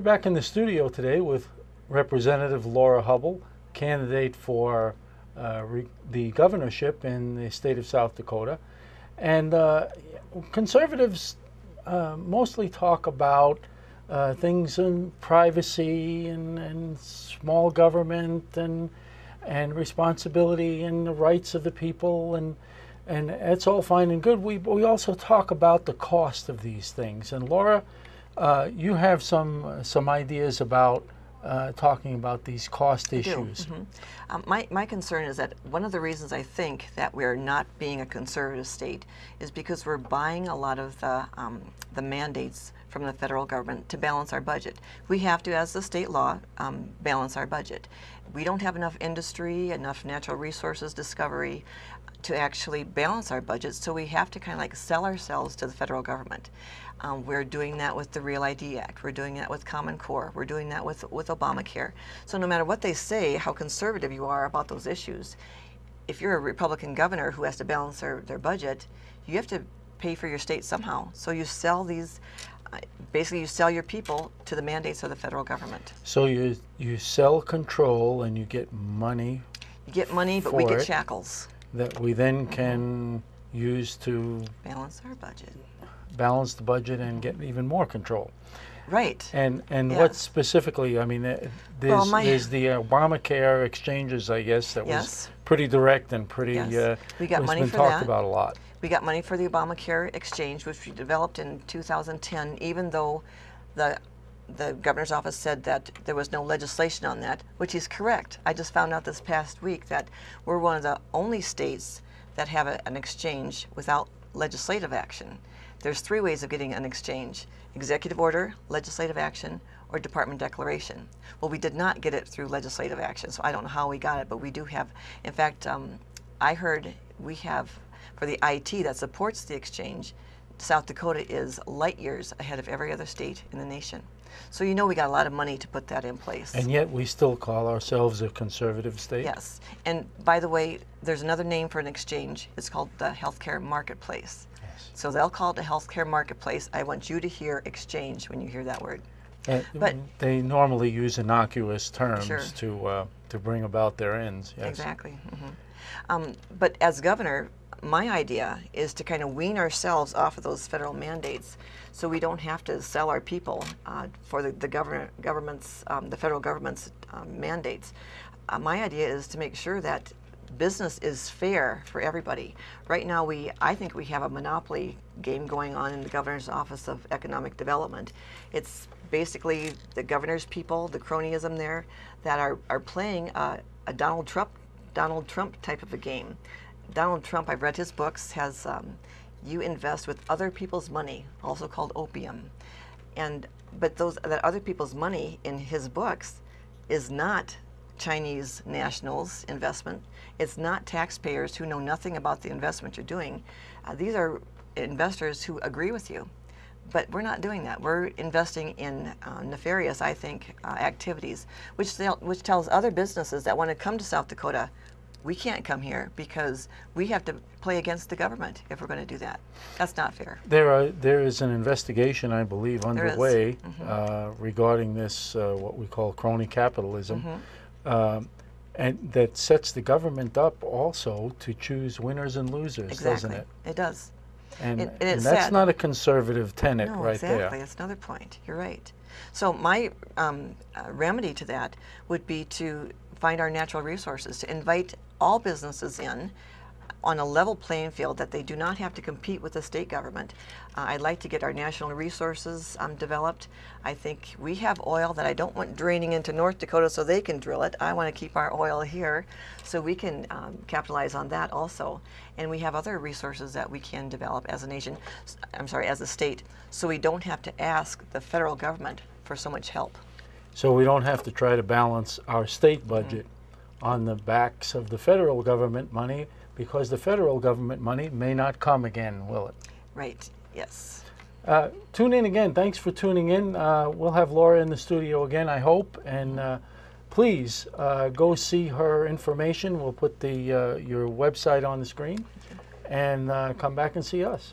back in the studio today with Representative Laura Hubbell, candidate for the governorship in the state of South Dakota. And conservatives mostly talk about things in privacy and small government and responsibility and the rights of the people, and it's all fine and good. We also talk about the cost of these things. And Laura, you have some ideas about talking about these cost issues. My concern is that one of the reasons I think that we're not being a conservative state is because we're buying a lot of the mandates from the federal government to balance our budget. We have to, as the state law, balance our budget. We don't have enough industry, enough natural resources discovery to actually balance our budget, so we have to kind of like sell ourselves to the federal government. We're doing that with the Real ID Act. We're doing that with Common Core. We're doing that with Obamacare. So no matter what they say, how conservative you are about those issues, if you're a Republican governor who has to balance their budget, you have to pay for your state somehow. So you sell these, basically you sell your people to the mandates of the federal government. So you sell control and you get money. You get money, but we get shackles. That we then can use to balance our budget. Balance the budget and get even more control. Right. And what specifically, I mean, there's the Obamacare exchanges, I guess, that was pretty direct and pretty, we got money been for talked that. about a lot. We got money for the Obamacare exchange, which we developed in 2010, even though the governor's office said that there was no legislation on that, which is correct. I just found out this past week that we're one of the only states that have an exchange without legislative action. There's 3 ways of getting an exchange: executive order, legislative action, or department declaration. Well, we did not get it through legislative action, so I don't know how we got it, but we do have. In fact, I heard we have, for the IT that supports the exchange, South Dakota is light years ahead of every other state in the nation. So you know we got a lot of money to put that in place. And yet we still call ourselves a conservative state? Yes. And by the way, there's another name for an exchange. It's called the healthcare marketplace. Yes. So they'll call it a healthcare marketplace. I want you to hear exchange when you hear that word. But they normally use innocuous terms to bring about their ends. Yes. Exactly. But as governor, my idea is to kind of wean ourselves off of those federal mandates, so we don't have to sell our people for the federal government's mandates. My idea is to make sure that business is fair for everybody. Right now, I think we have a monopoly game going on in the Governor's Office of Economic Development. It's basically the governor's people, the cronyism there, that are playing a Donald Trump type of a game. Donald Trump, I've read his books, has you invest with other people's money, also called opium. But that other people's money in his books is not Chinese nationals' investment. It's not taxpayers who know nothing about the investment you're doing. These are investors who agree with you. But we're not doing that. We're investing in nefarious, I think, activities, which tells other businesses that want to come to South Dakota, we can't come here because we have to play against the government if we're going to do that. That's not fair. There is an investigation, I believe, underway regarding this, what we call crony capitalism, and that sets the government up also to choose winners and losers, doesn't it? It does. And that's not a conservative tenet right there. Exactly. That's another point. You're right. So my remedy to that would be to find our natural resources, to invite all businesses in on a level playing field, that they do not have to compete with the state government. I'd like to get our national resources developed. I think we have oil that I don't want draining into North Dakota so they can drill it. I want to keep our oil here so we can capitalize on that also. And we have other resources that we can develop as a nation, as a state, so we don't have to ask the federal government for so much help. So we don't have to try to balance our state budget on the backs of the federal government money, because the federal government money may not come again, will it? Right, yes. Tune in again. Thanks for tuning in. We'll have Laura in the studio again, I hope. And please go see her information. We'll put your website on the screen. And come back and see us.